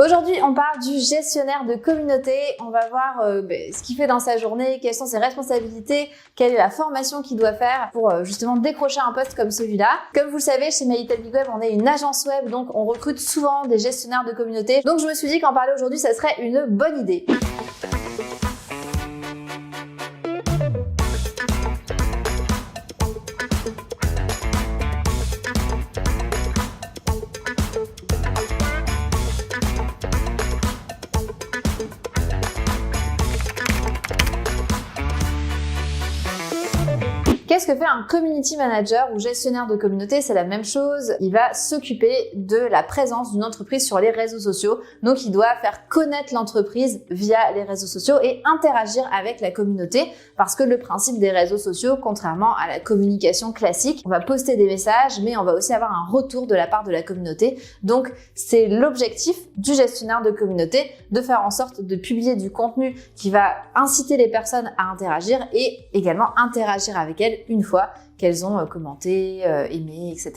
Aujourd'hui, on parle du gestionnaire de communauté. On va voir ce qu'il fait dans sa journée, quelles sont ses responsabilités, quelle est la formation qu'il doit faire pour justement décrocher un poste comme celui-là. Comme vous le savez, chez My Little Big Web, on est une agence web, donc on recrute souvent des gestionnaires de communauté. Donc je me suis dit qu'en parler aujourd'hui, ça serait une bonne idée. Qu'est-ce que fait un community manager ou gestionnaire de communauté? C'est la même chose. Il va s'occuper de la présence d'une entreprise sur les réseaux sociaux. Donc, il doit faire connaître l'entreprise via les réseaux sociaux et interagir avec la communauté parce que le principe des réseaux sociaux, contrairement à la communication classique, on va poster des messages, mais on va aussi avoir un retour de la part de la communauté. Donc, c'est l'objectif du gestionnaire de communauté de faire en sorte de publier du contenu qui va inciter les personnes à interagir et également interagir avec elles une fois qu'elles ont commenté, aimé, etc.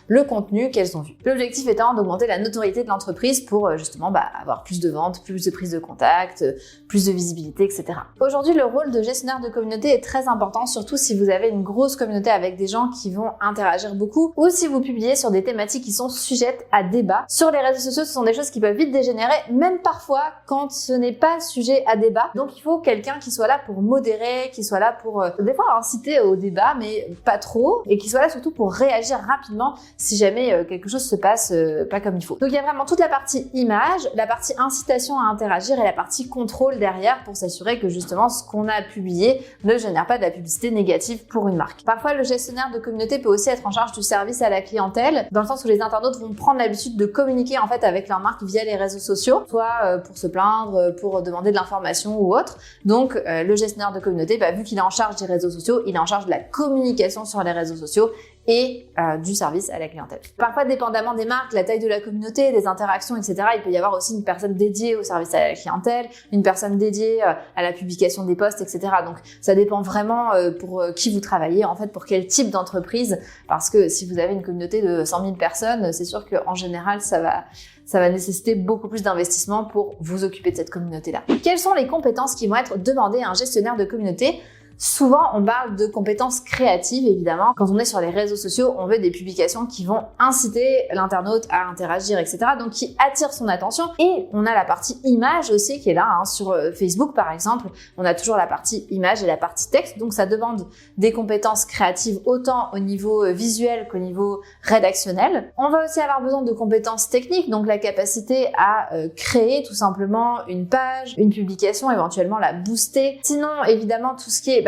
le contenu qu'elles ont vu. L'objectif étant d'augmenter la notoriété de l'entreprise pour justement avoir plus de ventes, plus de prise de contact, plus de visibilité, etc. Aujourd'hui, le rôle de gestionnaire de communauté est très important, surtout si vous avez une grosse communauté avec des gens qui vont interagir beaucoup ou si vous publiez sur des thématiques qui sont sujettes à débat. Sur les réseaux sociaux, ce sont des choses qui peuvent vite dégénérer, même parfois quand ce n'est pas sujet à débat. Donc il faut quelqu'un qui soit là pour modérer, qui soit là pour des fois inciter au débat, mais pas trop, et qui soit là surtout pour réagir rapidement si jamais quelque chose se passe pas comme il faut. Donc il y a vraiment toute la partie image, la partie incitation à interagir et la partie contrôle derrière pour s'assurer que justement ce qu'on a publié ne génère pas de la publicité négative pour une marque. Parfois le gestionnaire de communauté peut aussi être en charge du service à la clientèle, dans le sens où les internautes vont prendre l'habitude de communiquer en fait avec leur marque via les réseaux sociaux, soit pour se plaindre, pour demander de l'information ou autre. Donc le gestionnaire de communauté, vu qu'il est en charge des réseaux sociaux, il est en charge de la communication sur les réseaux sociaux et du service à la clientèle. Parfois, dépendamment des marques, la taille de la communauté, des interactions, etc., il peut y avoir aussi une personne dédiée au service à la clientèle, une personne dédiée à la publication des posts, etc. Donc, ça dépend vraiment pour qui vous travaillez, en fait, pour quel type d'entreprise, parce que si vous avez une communauté de 100 000 personnes, c'est sûr qu'en général, ça va nécessiter beaucoup plus d'investissement pour vous occuper de cette communauté-là. Quelles sont les compétences qui vont être demandées à un gestionnaire de communauté? Souvent, on parle de compétences créatives, évidemment. Quand on est sur les réseaux sociaux, on veut des publications qui vont inciter l'internaute à interagir, etc. Donc, qui attirent son attention. Et on a la partie image aussi qui est là. Sur Facebook, par exemple, on a toujours la partie image et la partie texte. Donc, ça demande des compétences créatives autant au niveau visuel qu'au niveau rédactionnel. On va aussi avoir besoin de compétences techniques, donc la capacité à créer tout simplement une page, une publication, éventuellement la booster. Sinon, évidemment, tout ce qui est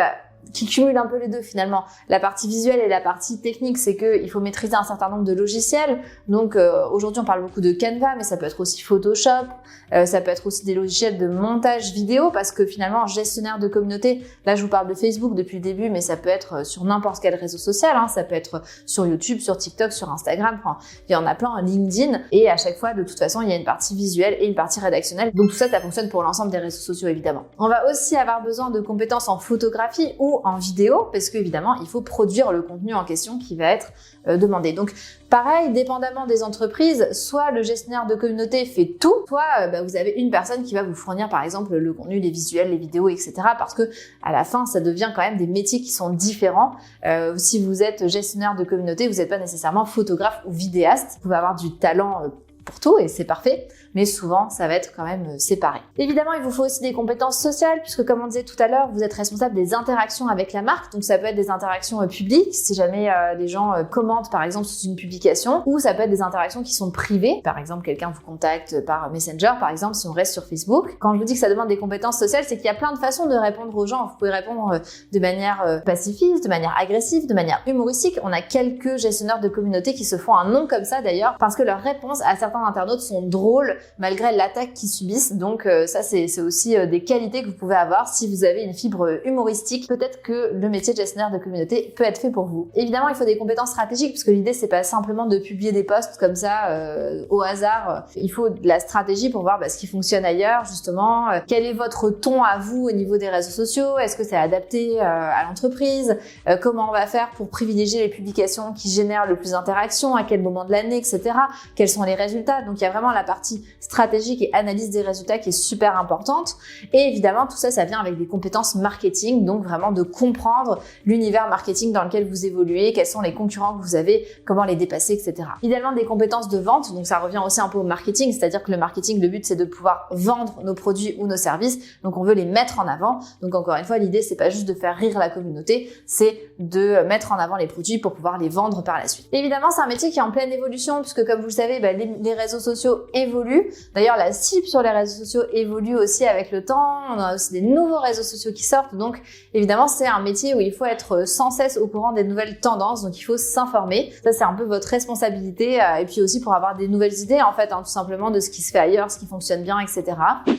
qui cumule un peu les deux finalement. La partie visuelle et la partie technique, c'est qu'il faut maîtriser un certain nombre de logiciels. Donc aujourd'hui, on parle beaucoup de Canva, mais ça peut être aussi Photoshop, ça peut être aussi des logiciels de montage vidéo, parce que finalement, gestionnaire de communauté, là je vous parle de Facebook depuis le début, mais ça peut être sur n'importe quel réseau social, ça peut être sur YouTube, sur TikTok, sur Instagram, il y en a plein, LinkedIn, et à chaque fois, de toute façon, il y a une partie visuelle et une partie rédactionnelle. Donc tout ça, ça fonctionne pour l'ensemble des réseaux sociaux, évidemment. On va aussi avoir besoin de compétences en photographie ou en vidéo, parce qu'évidemment, il faut produire le contenu en question qui va être demandé. Donc, pareil, dépendamment des entreprises, soit le gestionnaire de communauté fait tout, soit vous avez une personne qui va vous fournir, par exemple, le contenu, les visuels, les vidéos, etc. Parce que à la fin, ça devient quand même des métiers qui sont différents. Si vous êtes gestionnaire de communauté, vous n'êtes pas nécessairement photographe ou vidéaste. Vous pouvez avoir du talent pour tout et c'est parfait, mais souvent ça va être quand même séparé. Évidemment, il vous faut aussi des compétences sociales, puisque comme on disait tout à l'heure, vous êtes responsable des interactions avec la marque, donc ça peut être des interactions publiques, si jamais les gens commentent par exemple sous une publication, ou ça peut être des interactions qui sont privées, par exemple quelqu'un vous contacte par Messenger, par exemple si on reste sur Facebook. Quand je vous dis que ça demande des compétences sociales, c'est qu'il y a plein de façons de répondre aux gens. Vous pouvez répondre de manière pacifiste, de manière agressive, de manière humoristique. On a quelques gestionnaires de communauté qui se font un nom comme ça d'ailleurs, parce que leurs réponses à certains internautes sont drôles malgré l'attaque qu'ils subissent. Donc ça c'est aussi des qualités que vous pouvez avoir si vous avez une fibre humoristique. Peut-être que le métier de gestionnaire de communauté peut être fait pour vous. Évidemment, il faut des compétences stratégiques, parce que l'idée c'est pas simplement de publier des posts comme ça au hasard. Il faut de la stratégie pour voir ce qui fonctionne ailleurs justement. Quel est votre ton à vous au niveau des réseaux sociaux? Est-ce que c'est adapté à l'entreprise? Comment on va faire pour privilégier les publications qui génèrent le plus d'interactions? À quel moment de l'année, etc. Quels sont les résultats? Donc il y a vraiment la partie stratégique et analyse des résultats qui est super importante. Et évidemment, tout ça, ça vient avec des compétences marketing, donc vraiment de comprendre l'univers marketing dans lequel vous évoluez, quels sont les concurrents que vous avez, comment les dépasser, etc. Idéalement, des compétences de vente, donc ça revient aussi un peu au marketing, c'est-à-dire que le marketing, le but, c'est de pouvoir vendre nos produits ou nos services, donc on veut les mettre en avant. Donc encore une fois, l'idée, c'est pas juste de faire rire la communauté, c'est de mettre en avant les produits pour pouvoir les vendre par la suite. Évidemment, c'est un métier qui est en pleine évolution, puisque comme vous le savez, les réseaux sociaux évoluent. D'ailleurs, la cible sur les réseaux sociaux évolue aussi avec le temps. On a aussi des nouveaux réseaux sociaux qui sortent. Donc, évidemment, c'est un métier où il faut être sans cesse au courant des nouvelles tendances. Donc, il faut s'informer. Ça, c'est un peu votre responsabilité. Et puis aussi pour avoir des nouvelles idées, en fait, tout simplement de ce qui se fait ailleurs, ce qui fonctionne bien, etc.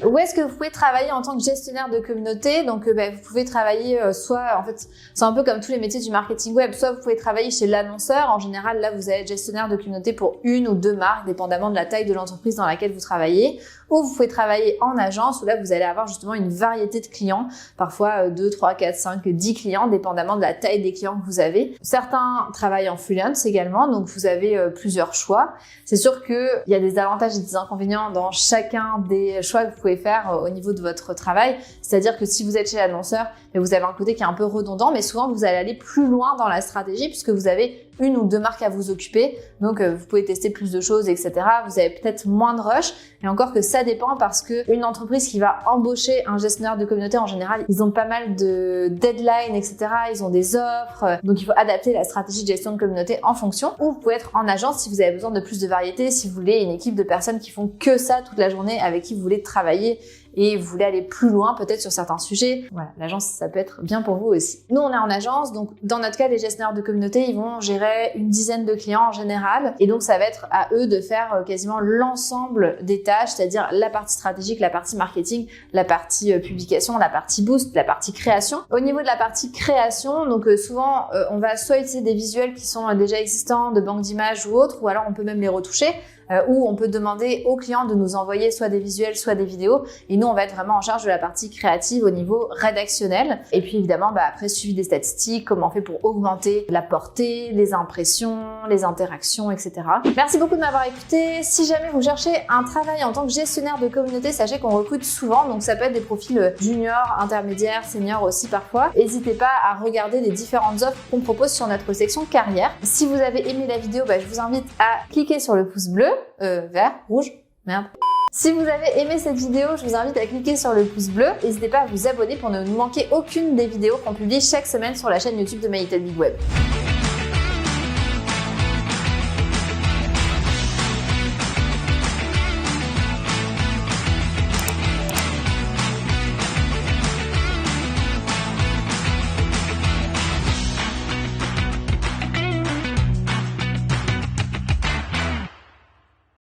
Où est-ce que vous pouvez travailler en tant que gestionnaire de communauté? Donc, vous pouvez travailler soit, en fait, c'est un peu comme tous les métiers du marketing web. Soit vous pouvez travailler chez l'annonceur. En général, là, vous allez être gestionnaire de communauté pour une ou deux marques, dépendamment de la taille de l'entreprise dans laquelle vous travaillez. Ou vous pouvez travailler en agence, où là, vous allez avoir justement une variété de clients, parfois 2, 3, 4, 5, 10 clients, dépendamment de la taille des clients que vous avez. Certains travaillent en freelance également, donc vous avez plusieurs choix. C'est sûr qu'il y a des avantages et des inconvénients dans chacun des choix que vous pouvez faire au niveau de votre travail. C'est-à-dire que si vous êtes chez l'annonceur, vous avez un côté qui est un peu redondant, mais souvent vous allez aller plus loin dans la stratégie puisque vous avez une ou deux marques à vous occuper. Donc, vous pouvez tester plus de choses, etc. Vous avez peut-être moins de rush. Et encore que ça dépend parce que une entreprise qui va embaucher un gestionnaire de communauté, en général, ils ont pas mal de deadlines, etc. Ils ont des offres. Donc, il faut adapter la stratégie de gestion de communauté en fonction. Ou vous pouvez être en agence si vous avez besoin de plus de variété, si vous voulez une équipe de personnes qui font que ça toute la journée, avec qui vous voulez travailler et vous voulez aller plus loin peut-être sur certains sujets. Voilà, l'agence, ça peut être bien pour vous aussi. Nous, on est en agence, donc dans notre cas, les gestionnaires de communauté, ils vont gérer une dizaine de clients en général. Et donc, ça va être à eux de faire quasiment l'ensemble des tâches, c'est-à-dire la partie stratégique, la partie marketing, la partie publication, la partie boost, la partie création. Au niveau de la partie création, donc souvent, on va soit utiliser des visuels qui sont déjà existants, de banques d'images ou autres, ou alors on peut même les retoucher. Où on peut demander aux clients de nous envoyer soit des visuels, soit des vidéos. Et nous, on va être vraiment en charge de la partie créative au niveau rédactionnel. Et puis évidemment, après, suivi des statistiques, comment on fait pour augmenter la portée, les impressions, les interactions, etc. Merci beaucoup de m'avoir écouté. Si jamais vous cherchez un travail en tant que gestionnaire de communauté, sachez qu'on recrute souvent. Donc ça peut être des profils juniors, intermédiaires, seniors aussi parfois. N'hésitez pas à regarder les différentes offres qu'on propose sur notre section carrière. Si vous avez aimé la vidéo, je vous invite à cliquer sur le pouce bleu. Vert, rouge, merde. Si vous avez aimé cette vidéo, je vous invite à cliquer sur le pouce bleu. N'hésitez pas à vous abonner pour ne manquer aucune des vidéos qu'on publie chaque semaine sur la chaîne YouTube de My Little Big Web.